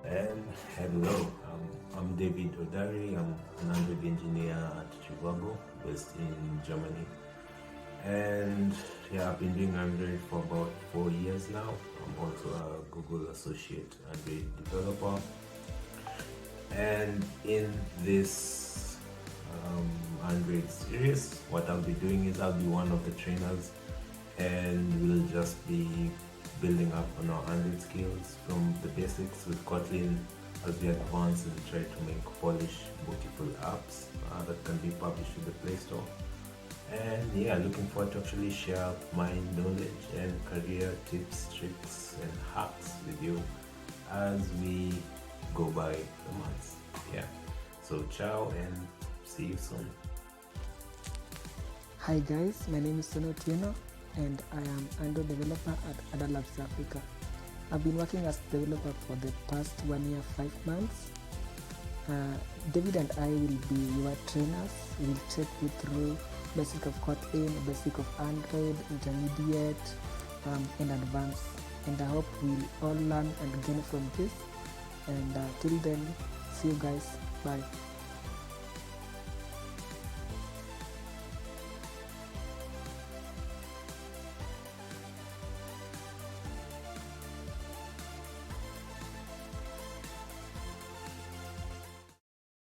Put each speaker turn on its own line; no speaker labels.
And hello, I'm David Odari. I'm an Android engineer at Chicago, based in Germany. And yeah, I've been doing Android for about 4 years now. I'm also a Google Associate Android developer. And in this Android series, what I'll be doing is I'll be one of the trainers, and we'll just be building up on our Android skills from the basics with Kotlin as we advance and try to make polish beautiful apps that can be published to the Play Store. And yeah, looking forward to actually share my knowledge and career tips, tricks, and hacks with you as we go by the months. Yeah, so ciao and see you soon.
Hi guys, my name is Sono Tieno and I am Android developer at Ada Labs Africa. I've been working as a developer for the past 1 year, 5 months. David and I will be your trainers. We'll take you through basic of Kotlin, basic of Android, intermediate, and advanced. And I hope we'll all learn and gain from this. And till then, see you guys. Bye.